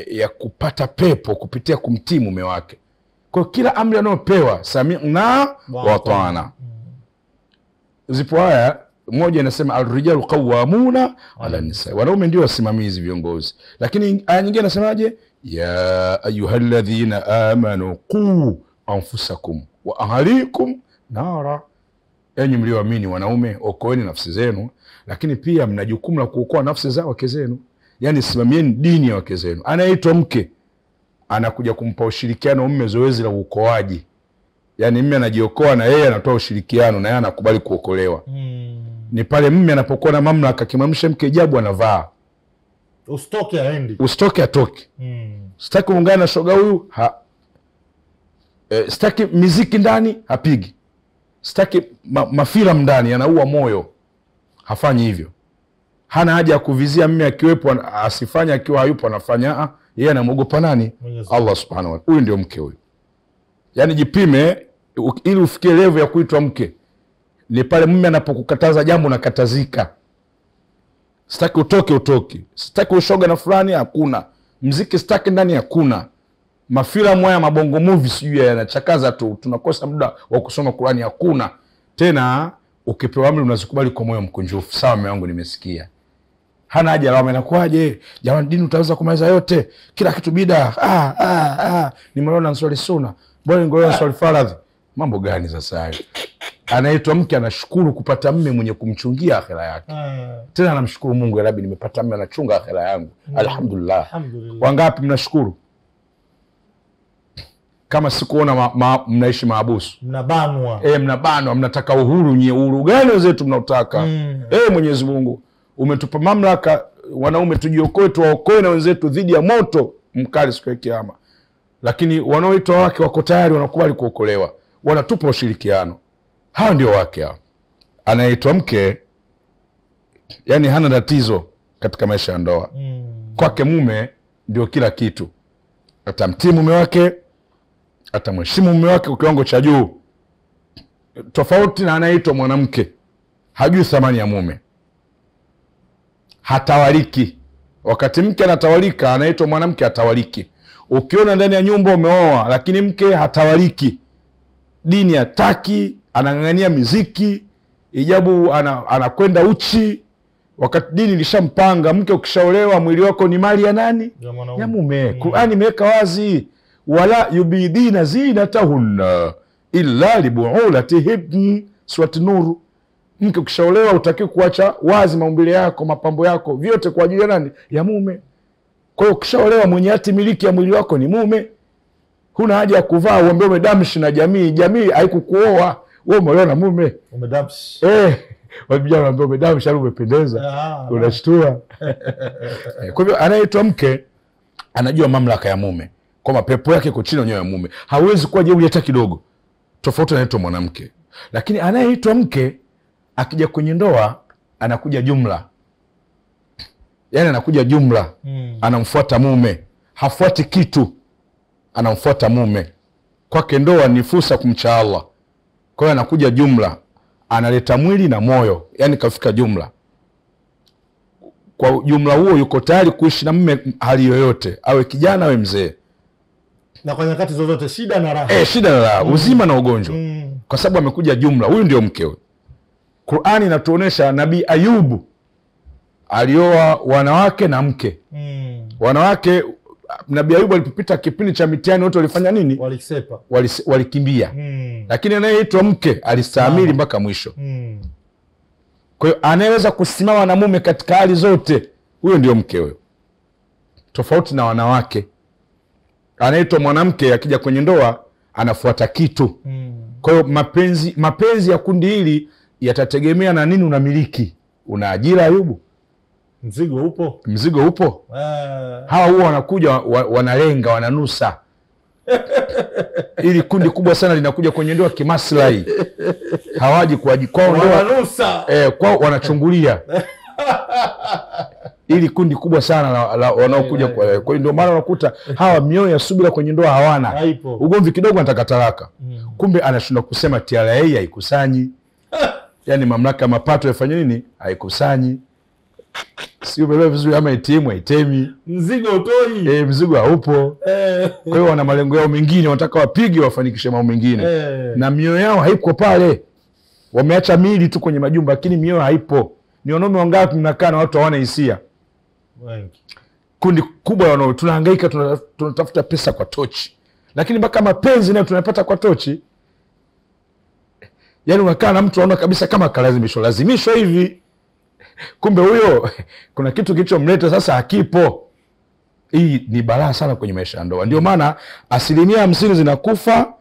ya kupata pepo kupitia kumtii mume wake. Kwa kila amri anayopewa sami'na wa ata'na. Zipo haya, moja inasema al-rijalu qawwamuna 'ala an-nisa, wanaume ndio wasimamizi, viongozi. Lakini aya nyingine inasemaje? Ya ayyuhalladhina amanu qu anfusakum wa ahlikum nara, enyi mlioamini wanaume, okoeni nafsi zenu, lakini pia mna jukumu la kuokoa nafsi za wake zenu. Yani simamieni dini ya wake zenu. Anaitwa mke anakuja kumpa ushirikiano mume zoezi la uokoaji. Yani mume anajiokoa na yeye anatoa ushirikiano na yeye anakubali kuokolewa. Ni pale mume anapokuwa na mamlaka, kimamsha mke hijabu anavaa. Usitoke aendi. Usitoke atoke. Sitaki kuungana na shoga huyu, sitaki muziki ndani, hapigi. Sitaki mafilamu ndani yanaua moyo. Hafanyi hivyo. Hana haja ya kuvizia mume akiwepo asifanye, akiwa hayupo anafanya. Yeye anamuogopa nani? Allah subhanahu wa ta'ala. Huyu ndio mke huyu. Yani jipime ili ufikie level ya kuitwa mke. Ni pale mume anapokukataza jambo nakatazika. Sitaki utoke. Sitaki ushoga na fulani, hakuna. Mziki sitaki ndani, hakuna. Mafilamu haya mabongo movies sijui yanachakaza tu. Tunakosa muda wa kusoma Qur'ani, hakuna. Tena ukipewa amri unazikubali kwa moyo mkunjufu. Sawa mume wangu, nimesikia. Hana haja lawama, inakuaje? Jamani, dini utaweza kumaliza yote? Kila kitu bida. Nimeona nswali sunna. Bora ngoja nswali faradhi. Mambo gani sasa hayo? Anaitwa mke, anashukuru kupata mume mwenye kumchungia akhera yake. Tena anamshukuru Mungu, ya Rabbi, nimepata mume anachunga akhera yangu. Alhamdulillah. Wangapi mnashukuru? Kama sikuona mnaishi maabusu. Mnabanwa. Mnabanwa, mnataka uhuru. Nye uhuru gani wenzetu mnautaka? Mwenyezi Mungu umetupa mamlaka wanaume tujiokoe, tuwaokoe na wenzetu dhidi ya moto mkali siku ya Kiyama. Lakini wanaoitwa wake wako tayari, wanakubali kuokolewa, wanatupa ushirikiano. Hao ndio wake hao. Anaitwa mke, yani hana tatizo katika maisha ya ndoa. Kwake mume ndio kila kitu. Atamtii mume wake, atamheshimu mume wake kwa kiwango cha juu. Tofauti na anaitwa mwanamke, hajui thamani ya mume. Hatawaliki. Wakati mke anatawalika, anaitwa mwanamke hatawaliki. Ukiona ndani ya nyumba umeoa lakini mke hatawaliki, dini hataki, anang'ang'ania miziki, ijabu anakwenda uchi, wakati dini lishampanga. Mke ukishaolewa mwili wako ni mali ya nani? Ya mume. Qur'ani imeweka wazi, wala yubidina zinatahunna illa libu'ulatihinna, Surati Nur. Mke ukishaolewa utaki kuacha wazi maumbile yako, mapambo yako, vyote kwa ajili ya nani? Ya mume. Kwa hiyo ukishaolewa mwenye hati miliki ya mwili wako ni mume. Huna haja ya kuvaa uombe umedamshi na jamii. Jamii haikukuoa, wewe umeolewa na mume. Umedamshi. Wabijana wanaambia umedamshi au umependeza. Unashtua. Kwa hivyo anaitwa mke anajua mamlaka ya mume, kwa mapepo yake iko chini ya mume. Hawezi kuwa jeuri hata kidogo. Tofauti anaitwa mwanamke. Lakini anayeitwa mke akija kwenye ndoa anakuja jumla. Yani anakuja jumla. Anamfuata mume, hafuati kitu, anamfuata mume. Kwake ndoa ni fursa kumcha Allah. Kwa hiyo anakuja jumla, analeta mwili na moyo, yani kafika jumla. Kwa jumla huo yuko tayari kuishi na mume hali yoyote, awe kijana awe mzee, na kwa nyakati zozote, shida na raha. Shida na raha, uzima na ugonjwa. Kwa sababu amekuja jumla. Huyu ndio mke huyu. Qur'ani inatuonesha Nabii Ayubu alioa wanawake na mke. Wanawake, Nabii Ayubu alipopita kipindi cha mitihani wote walifanya nini? Walisepa. Walikimbia. Lakini anayeitwa mke alistahimili mpaka mwisho. Kwa hiyo anayeweza kusimama na mume katika hali zote, huyo ndio mke huyo. Tofauti na wanawake. Anaitwa mwanamke akija kwenye ndoa anafuata kitu. Kwa hiyo mapenzi ya kundi hili yatategemea na nini unamiliki. Una ajira Ayubu? Mzigo upo. Hawa huwa wanakuja wanalenga, wananusa. Ili kundi kubwa sana linakuja kwenye ndoa kimaslahi. Hawaji kwa kwao ndoa. Wananusa. Kwao wanachungulia. Ili kundi kubwa sana wanaokuja kwa hiyo ndio maana unakuta hawa mioyo ya subira kwenye ndoa hawana. Ugomvi kidogo anataka talaka. Kumbe anashindwa kusema TRA haikusanyi. Yani mamlaka ya mapato yafanye nini? Haikusanyi. Sio bebe vizuri ama itimu haitemi. Mzigo utoi. Mzigo haupo. Kwa hiyo wana malengo yao mengine, wanataka wapige wafanikishe mambo mengine. Na mioyo yao haipo pale. Wameacha miili tu kwenye majumba lakini mioyo haipo. Ni wanaume wangapi mnakaa na watu hawana hisia? Wengi. Kundi kubwa wanao tunahangaika, tunatafuta pesa kwa tochi. Lakini mpaka mapenzi nayo tunapata kwa tochi. Yaani unakaa na mtu unaona kabisa kama lazimishwa hivi. Kumbe huyo kuna kitu kilichomleta sasa hakipo. Hii ni balaa sana kwenye maisha ya ndoa. Ndio maana 50% zinakufa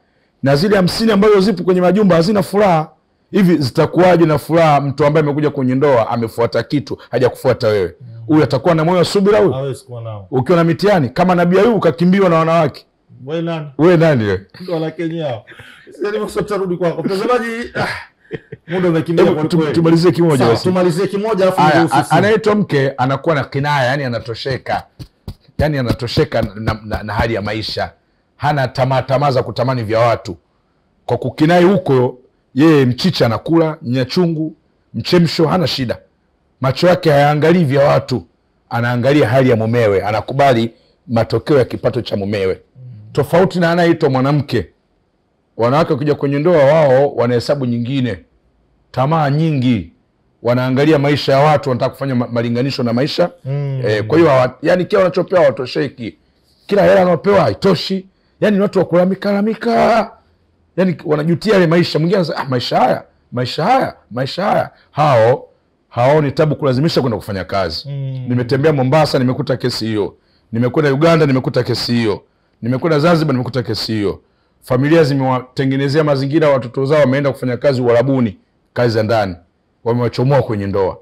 na zile 50 ambazo zipo kwenye majumba hazina furaha. Hivi zitakuwaje na furaha mtu ambaye amekuja kwenye ndoa amefuata kitu, hajakufuata wewe? Huyu atakuwa na moyo wa subira huyu? Hawezi kuwa nao. Ukiwa na mitihani kama Nabii Ayubu kakimbiwa na wanawake. Wewe nani? Wewe nani wewe? Ndo la Kenya. Sasa ni tutarudi kwako. Mtazamaji, muda umekimbia kwa kweli. Tumalizie kimoja basi. Tumalizie kimoja afu niruhusu. Anaitwa mke anakuwa na kinaya, yani anatosheka. Yani anatosheka na hali ya maisha. Hana tamaa za kutamani vya watu. Kwa kukinai huko, yeye mchicha anakula, nyachungu, mchemsho, hana shida. Macho yake hayaangalii vya watu, anaangalia hali ya mumewe, anakubali matokeo ya kipato cha mumewe. Tofauti na anaitwa mwanamke. Wanawake kuja kwenye ndoa, wao wanahesabu nyingine, tamaa nyingi, wanaangalia maisha ya watu, wanataka kufanya malinganisho na maisha. Kwa hiyo yani kila wanachopewa watosheki, kila hela wanaopewa haitoshi, yani watu wa kulalamika, yani wanajutia ile maisha. Mwingine anasema maisha haya hao ni tabu kulazimisha kwenda kufanya kazi. Nimetembea Mombasa, nimekuta kesi hiyo. Nimekwenda Uganda, nimekuta kesi hiyo. Nimekwenda Zanzibar, nimekuta kesi hiyo. Familia zimewatengenezea mazingira, watoto zao wameenda kufanya kazi Uarabuni, kazi za ndani, wamewachomoa kwenye ndoa.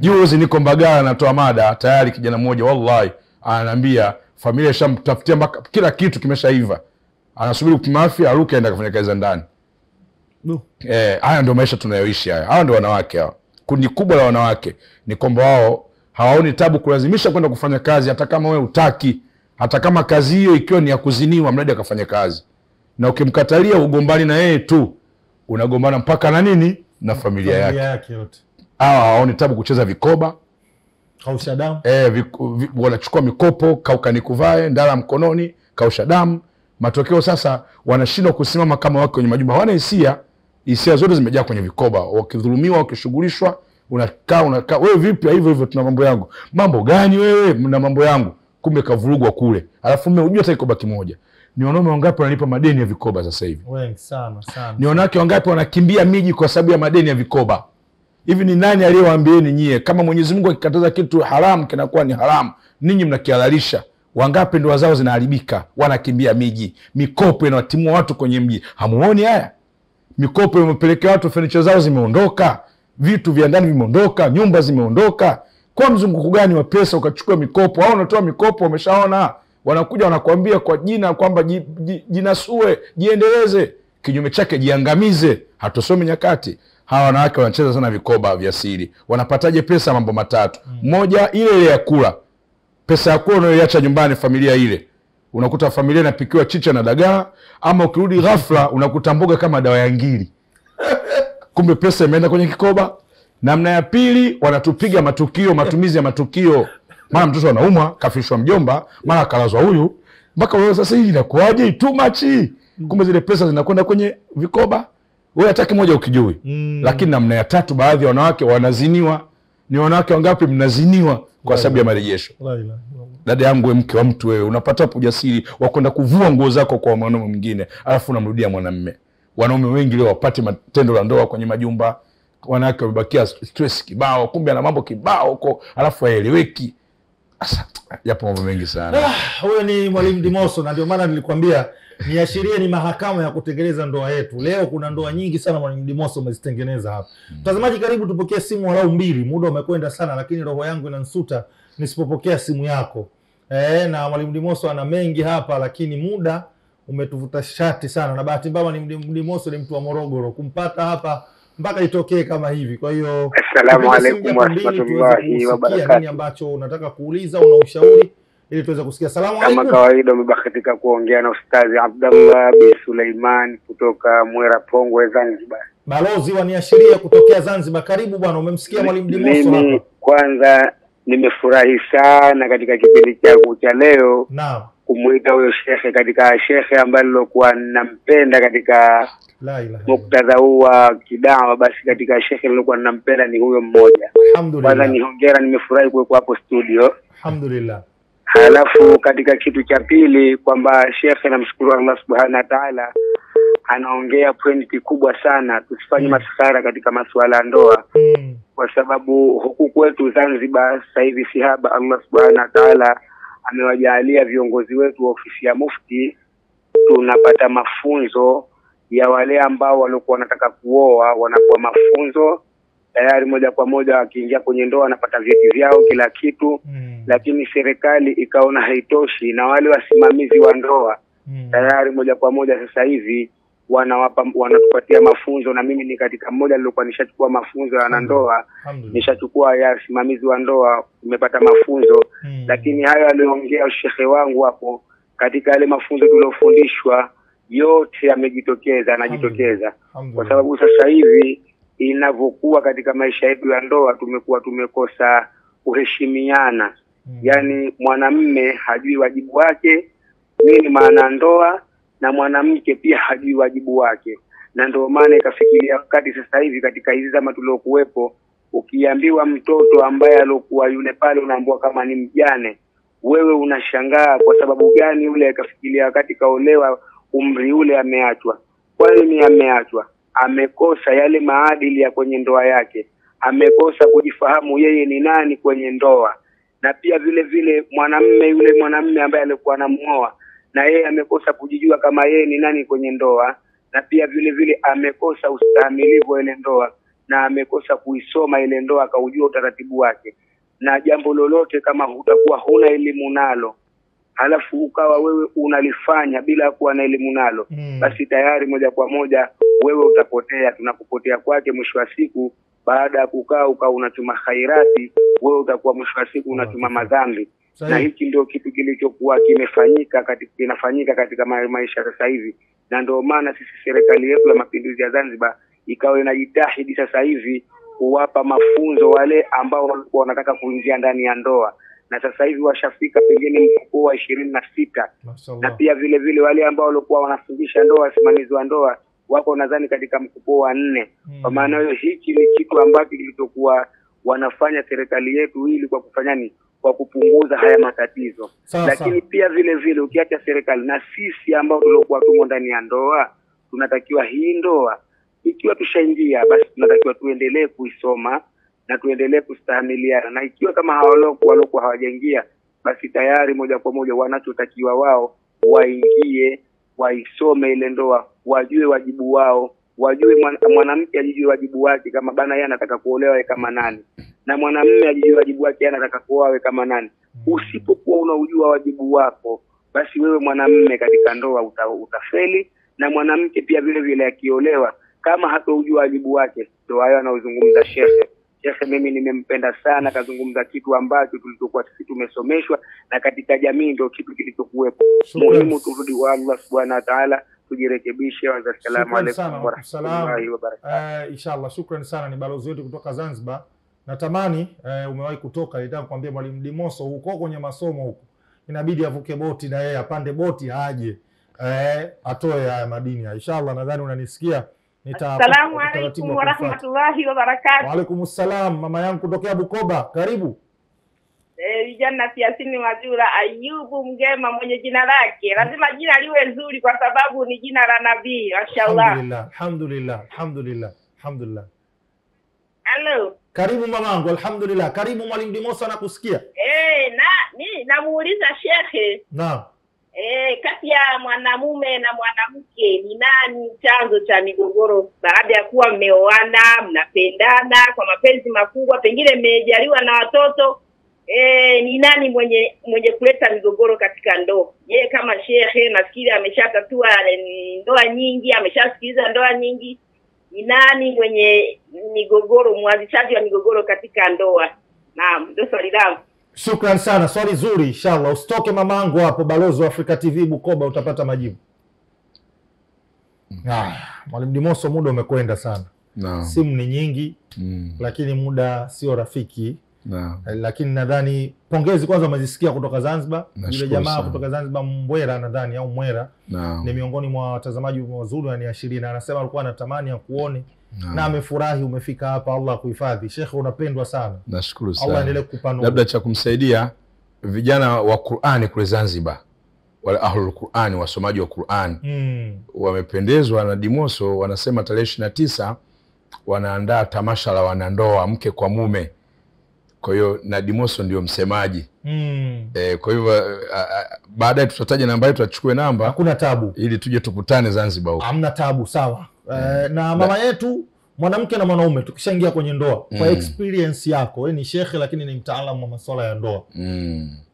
Juzi niko Mbagala natoa mada, tayari kijana mmoja wallahi ananiambia familia ishamtafutia mpaka kila kitu kimeshaiva, anasubiri kupima afya aruke aenda kufanya kazi za ndani. Haya ndio maisha tunayoishi haya. Hao ndio wanawake hao. Kundi kubwa la wanawake ni kwamba wao hawaoni tabu kulazimisha kwenda kufanya kazi, hata kama wewe utaki, hata kama kazi hiyo ikiwa ni ya kuziniwa, mradi akafanya kazi. Na ukimkatalia ugombani na yeye tu, unagombana mpaka na nini? Na familia yake yote. Hawaoni tabu kucheza vikoba, kausha damu. Wanachukua mikopo, kauka nikuvae, ndala mkononi, kausha damu. Matokeo sasa wanashindwa kusimama kama wako kwenye majumba. Hawana hisia zote zimejaa kwenye vikoba. Wakidhulumiwa, wakishughulishwa, unakaa wewe vipi hivyo tuna mambo yangu. Mambo gani wewe? Mna mambo yangu. Kumbe kavurugwa kule. Alafu unajua hata kikoba kimoja. Ni wanaume wangapi wanalipa madeni ya vikoba sasa hivi? Wengi sana. Ni wanawake wangapi wanakimbia miji kwa sababu ya madeni ya vikoba? Hivi ni nani aliyewaambieni nyie kama Mwenyezi Mungu akikataza kitu haramu kinakuwa ni haramu, ninyi mnakihalalisha? Wangapi ndoa zao zinaharibika, wanakimbia miji, mikopo inawatimua watu kwenye mji. Hamuoni haya? Mikopo imepelekea watu furniture zao zimeondoka, vitu vya ndani vimeondoka, nyumba zimeondoka. Kwa mzunguko gani wa pesa ukachukua mikopo? Au unatoa mikopo, wameshaona, wanakuja wanakuambia kwa jina kwamba jinasue, jiendeleze, kinyume chake jiangamize. Hatusomi nyakati. Hawa wanawake wanacheza sana vikoba vya siri. Wanapataje pesa? Mambo matatu. Moja, ile ya kula. Pesa ya kula unayoiacha nyumbani familia ile. Unakuta familia inapikiwa chicha na dagaa, ama ukirudi ghafla unakuta mboga kama dawa ya ngiri. Kumbe pesa imeenda kwenye kikoba. Namna ya pili, wanatupiga matumizi ya matukio. Mara mtoto anaumwa, kafishwa mjomba, mara kalazwa huyu. Mpaka wewe sasa hii inakuaje? Too much. Kumbe zile pesa zinakwenda kwenye vikoba. Wewe hataki moja ukijui. Lakini namna ya tatu, baadhi ya wanawake wanaziniwa. Ni wanawake wangapi mnaziniwa kwa sababu ya marejesho? Dada yangu, wewe mke wa mtu, wewe unapata ujasiri wa kwenda kuvua nguo zako kwa mwanaume mwingine, alafu unamrudia mwanamume. Wanaume wengi leo wapate matendo la ndoa kwenye majumba. Wanawake wamebakia stress kibao, kumbe ana mambo kibao huko, alafu haeleweki. Sasa yapo mambo mengi sana. Huyo ni Mwalimu Dimoso, na ndio maana nilikwambia niashirie ni mahakama ya kutengeneza ndoa yetu. Leo kuna ndoa nyingi sana Mwalimu Dimoso umezitengeneza hapa. Mtazamaji, karibu tupokee simu walau mbili. Muda umekwenda sana, lakini roho yangu inanisuta nisipopokea simu yako. Na Mwalimu Dimoso ana mengi hapa, lakini muda umetuvuta shati sana. Na bahati mbaya Mwalimu Dimoso ni mtu wa Morogoro, kumpata hapa mpaka itokee kama hivi. Kwa hiyo assalamu alaykum wa rahmatullahi wa barakatuh. Nini ambacho unataka kuuliza, una ushauri ili tuweze kusikia. Asalamu alaykum. Kama kawaida umebahatika kuongea na Ustadhi Abdallah bin Suleiman kutoka Mwera Pongwe, Zanzibar. Balozi waniashiria kutokea Zanzibar. Karibu bwana, umemsikia Mwalimu Dimoso hapa. Kwanza nimefurahi sana katika kipindi chako cha leo. Naam. Kumuita huyo shekhe katika shekhe ambaye nilokuwa nampenda katika muktadha huu wa kidawa, basi katika shekhe nilokuwa nampenda ni huyo mmoja. Alhamdulillah. Kwanza ni hongera, nimefurahi kuwepo hapo studio. Alhamdulillah. Halafu katika kitu cha pili kwamba shekhe, namshukuru Allah subhanahu wa ta'ala, anaongea pointi kubwa sana. Tusifanye maskhara katika masuala ya ndoa. Kwa sababu huku kwetu Zanzibar sasa hivi sihaba, Allah subhanahu wa ta'ala amewajalia viongozi wetu wa ofisi ya mufti, tunapata mafunzo ya wale ambao walikuwa wanataka kuoa, wanakuwa mafunzo tayari moja kwa moja, wakiingia kwenye ndoa wanapata vyeti vyao kila kitu. Lakini serikali ikaona haitoshi, na wale wasimamizi wa ndoa tayari moja kwa moja sasa hivi wanatupatia mafunzo, na mimi ni katika mmoja nilikuwa nishachukua mafunzo ya wanandoa, nishachukua ya simamizi wa ndoa, nimepata mafunzo. Lakini hayo aliongea shekhe wangu hapo katika yale mafunzo tuliofundishwa yote yamejitokeza, anajitokeza kwa sababu sasa hivi inavyokuwa katika maisha yetu ya ndoa tumekuwa tumekosa kuheshimiana. Yani mwanamume hajui wajibu wake nini maana ndoa, na mwanamke pia hajui wajibu wake. Na ndio maana ikafikiria wakati sasa hivi katika hizi zama tuliokuwepo, ukiambiwa mtoto ambaye alokuwa yule pale unaambiwa kama ni mjane, wewe unashangaa kwa sababu gani yule akafikiria wakati kaolewa umri ule ameachwa. Kwa nini ameachwa? Amekosa yale maadili ya kwenye ndoa yake, amekosa kujifahamu yeye ni nani kwenye ndoa. Na pia vile vile mwanamume ambaye alikuwa anamuoa, na yeye amekosa kujijua kama yeye ni nani kwenye ndoa, na pia vile vile amekosa ustahimilivu ile ndoa, na amekosa kuisoma ile ndoa akaujua utaratibu wake. Na jambo lolote kama utakuwa huna elimu nalo, halafu ukawa wewe unalifanya bila kuwa na elimu nalo, basi tayari moja kwa moja wewe utapotea. Tunakupotea kwake mwisho wa siku, baada ya kukaa unachuma khairati, wewe utakuwa mwisho wa siku unachuma madhambi. Na hiki ndio kitu kilichokuwa kinafanyika katika maisha sasa hivi. Na ndio maana sisi serikali yetu ya Mapinduzi ya Zanzibar ikawa inajitahidi sasa hivi kuwapa mafunzo wale ambao walikuwa wanataka kuingia ndani ya ndoa, na sasa hivi washafika pengine mkoa wa 26. Na pia vile vile wale ambao walikuwa wanafundisha ndoa, wasimamizi wa ndoa, wako nadhani katika mkoa wa 4. Kwa maana hiyo hiki ni kitu ambacho kilichokuwa wanafanya serikali yetu ili kwa kufanya nini? Kwa kupunguza haya matatizo. Lakini pia vile vile ukiacha serikali, na sisi ambao tulikuwa tumo ndani ya ndoa, tunatakiwa hii ndoa ikiwa tushaingia, basi tunatakiwa tuendelee kuisoma na tuendelee kustahimiliana. Na ikiwa kama waliokuwa hawajaingia, basi tayari moja kwa moja wanachotakiwa wao waingie, waisome ile ndoa, wajue wajibu wao, wajue mwanamke ajijue wajibu wake kama bana yeye anataka kuolewa kama nani, na mwanamume ajijue wajibu wake yeye anataka kuoa kama nani. Usipokuwa unaujua wajibu wako, basi wewe mwanamume katika ndoa utafeli, na mwanamke pia vile vile akiolewa kama hataujua wajibu wake. Ndio hayo anaozungumza shekhe. Shekhe mimi nimempenda sana, kazungumza kitu ambacho tulikuwa sisi tumesomeshwa, na katika jamii ndio kitu kilichokuwepo. Muhimu turudi kwa Allah Subhanahu wa Ta'ala, tujirekebishe. Assalamu alaykum wa rahmatullahi wa barakatuh. Inshallah, shukrani sana. Ni balozi wetu kutoka Zanzibar. Natamani umewahi kutoka, nitaka kuambia Mwalimu Dimoso huko kwenye masomo huko inabidi avuke boti, na yeye apande boti aje atoe haya madini. Inshallah, nadhani unanisikia. Assalamu alaykum wa rahmatullahi wa barakatuh. Wa alaykum assalam, mama yangu kutokea Bukoba, karibu. Vijana Yasini Majura Ayubu Mgema mwenye jina lake. Lazima jina liwe nzuri kwa sababu ni jina la nabii. Mashaallah. Alhamdulillah. Hello. Karibu mamangu, alhamdulillah. Karibu Mwalimu Dimoso anakusikia. Namuuliza shekhe. Naam. Kati ya mwanamume na mwanamke ni nani chanzo cha migogoro baada ya kuwa mmeoana, mnapendana kwa mapenzi makubwa, pengine mmejaliwa na watoto? Ni nani mwenye kuleta migogoro katika ndoa? Yeye kama shekhe nafikiri ameshatatua ndoa nyingi, ameshasikiliza ndoa nyingi. Ni nani mwenye migogoro, mwanzishaji wa migogoro katika ndoa? Naam, ndio swali langu. Shukran sana, swali zuri. Inshallah usitoke mamangu hapo, balozi wa Africa TV Bukoba, utapata majibu. Mwalimu Dimoso, muda umekwenda sana. Simu ni nyingi, lakini muda sio rafiki. Lakini nadhani pongezi kwanza umezisikia kutoka Zanzibar. Yule jamaa kutoka Zanzibar Mbwera nadhani au Mwera ni miongoni mwa watazamaji wazuri na niashiria, na anasema alikuwa anatamani ya kuone na amefurahi umefika hapa. Allah kuhifadhi. Sheikh, unapendwa sana. Nashukuru sana. Allah endelee kukupanua. Labda cha kumsaidia vijana wa Qur'ani kule Zanzibar, wale ahlul Qur'ani, wasomaji wa Qur'an, wamependezwa na Dimoso. Wanasema tarehe 29 wanaandaa tamasha la wanandoa, mke kwa mume. Kwa hiyo na Dimoso ndio msemaji. Kwa hiyo baadaye tutataja namba yetu, tutachukue namba. Hakuna tabu. Ili tuje tukutane Zanzibar huko. Hamna tabu, sawa. Na mama yetu, mwanamke na mwanaume tukishaingia kwenye ndoa, kwa experience yako, wewe ni shekhe lakini ni mtaalamu wa masuala ya ndoa.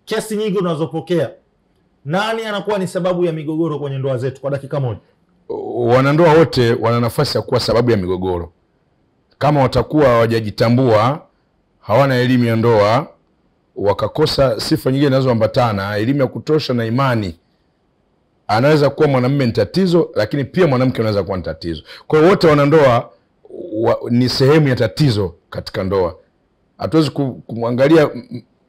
Kesi nyingi unazopokea nani anakuwa ni sababu ya migogoro kwenye ndoa zetu kwa dakika moja? Wanandoa wote wana nafasi ya kuwa sababu ya migogoro. Kama watakuwa hawajajitambua, hawana elimu ya ndoa, wakakosa sifa nyingine zinazoambatana, elimu ya kutosha na imani, anaweza kuwa mwanamume ni tatizo, lakini pia mwanamke anaweza kuwa ni tatizo. Kwa hiyo wote wanandoa ni sehemu ya tatizo katika ndoa. Hatuwezi kumwangalia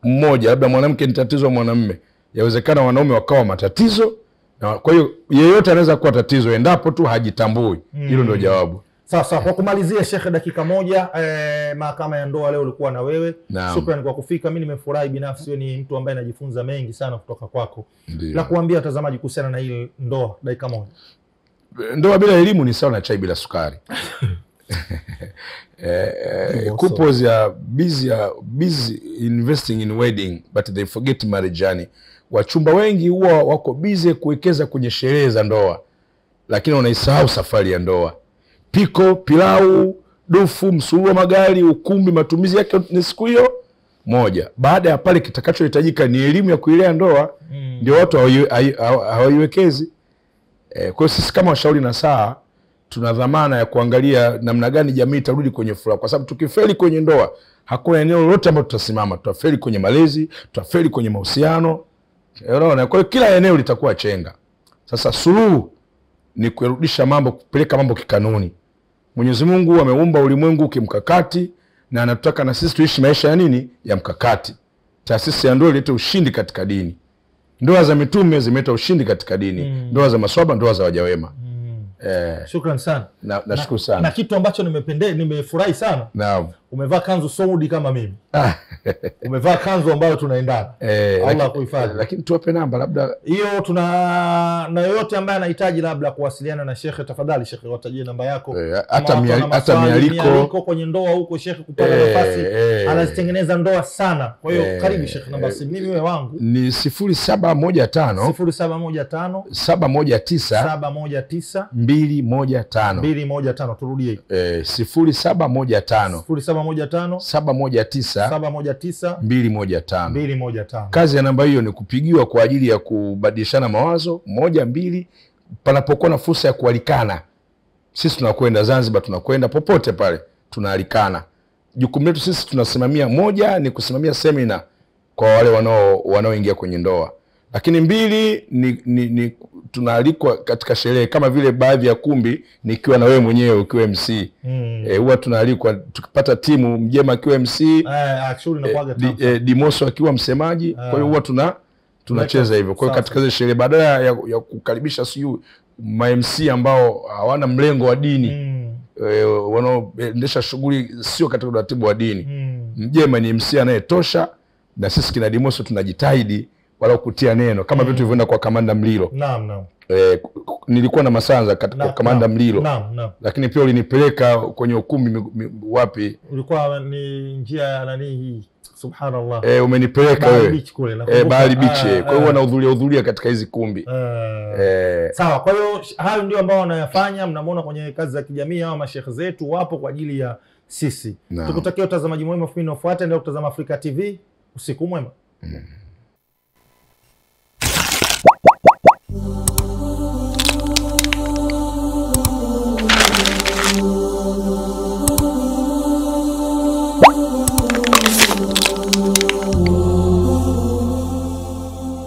mmoja, labda mwanamke ni tatizo au mwanamume. Yawezekana wanaume wakawa matatizo, na kwa hiyo yeyote anaweza kuwa tatizo endapo tu hajitambui. Hilo ndio jawabu. Sasa kwa kumalizia Sheikh, dakika moja, mahakama ya ndoa leo ulikuwa na wewe. Shukrani kwa kufika. Mimi nimefurahi binafsi, ni mtu ambaye najifunza mengi sana kutoka kwako. La kuambia watazamaji kuhusiana na hii ndoa, dakika moja. Ndoa bila elimu ni sawa na chai bila sukari. Couples are busy investing in wedding but they forget marriage journey. Wachumba wengi huwa wako busy kuwekeza kwenye sherehe za ndoa, lakini wanaisahau safari ya ndoa. Piko, pilau, dufu, msururu wa magari, ukumbi, matumizi yake ni siku hiyo moja. Baada ya pale kitakachohitajika ni elimu ya kuilea ndoa. Ndio watu hawaiwekezi. Kwa hiyo sisi kama washauri na saa tuna dhamana ya kuangalia namna gani jamii itarudi kwenye furaha, kwa sababu tukifeli kwenye ndoa hakuna eneo lolote ambalo tutasimama. Tutafeli kwenye malezi, tutafeli kwenye mahusiano. Unaona, kwa hiyo kila eneo litakuwa chenga. Sasa suluhu ni kurudisha mambo, kupeleka mambo kikanuni. Mwenyezi Mungu ameumba ulimwengu kimkakati na anataka na sisi tuishi maisha ya nini? Ya mkakati. Taasisi ya ndoa ileta ushindi katika dini. Ndoa za mitume zimeleta ushindi katika dini. Ndoa za maswahaba, ndoa za waja wema. Shukrani sana. Nashukuru sana. Na kitu ambacho nimefurahi sana. Naam. Umevaa kanzu Saudi kama mimi. Umevaa kanzu ambayo tunaendana. Allah kuhifadhi. Lakini tuwape namba labda. Hiyo na yoyote ambaye anahitaji labda kuwasiliana na Sheikh, tafadhali Sheikh watajie namba yako. Hata mialiko kwenye ndoa huko Sheikh kupata nafasi. Anazitengeneza ndoa sana. Kwa hiyo karibu Sheikh, namba simu mimi wangu ni 0715 719 215. Turudie. 0715 215. Kazi ya namba hiyo ni kupigiwa kwa ajili ya kubadilishana mawazo 1-2, panapokuwa na fursa ya kualikana. Sisi tunakwenda Zanzibar, tunakwenda popote pale, tunaalikana. Jukumu letu sisi tunasimamia, moja ni kusimamia semina kwa wale wanaoingia kwenye ndoa. Lakini 2 ni tunaalikwa katika sherehe kama vile baadhi ya kumbi, nikiwa na wewe mwenyewe ukiwa MC. Huwa tunaalikwa, tukipata timu Mjema akiwa MC, Dimoso akiwa msemaji. Kwa hiyo huwa tunacheza hivyo. Kwa hiyo katika zile sherehe, badala ya kukaribisha ma MC ambao hawana mlengo wa dini, wanaoendesha shughuli sio katika utaratibu wa dini, Mjema ni MC anayetosha, na sisi kina Dimoso tunajitahidi wala kutia neno kama vitu vilivyoenda kwa Kamanda Mlilo. Naam. Nilikuwa na Masanza katika Kamanda Mlilo. Naam. Lakini pia ulinipeleka kwenye ukumbi wapi? Ulikuwa ni njia ya nani hii? Subhanallah. Umenipeleka wewe. Bahari Beach. Kwa hiyo wanahudhuria katika hizi kumbi. Sawa. Kwa hiyo hayo ndio ambao wanayafanya, mnamuona kwenye kazi za kijamii. Hao mashekhe zetu wapo kwa ajili ya sisi. Tukutakia utazamaji mwema. Fupi unaofuata ndio kutazama Africa TV. Usiku mwema.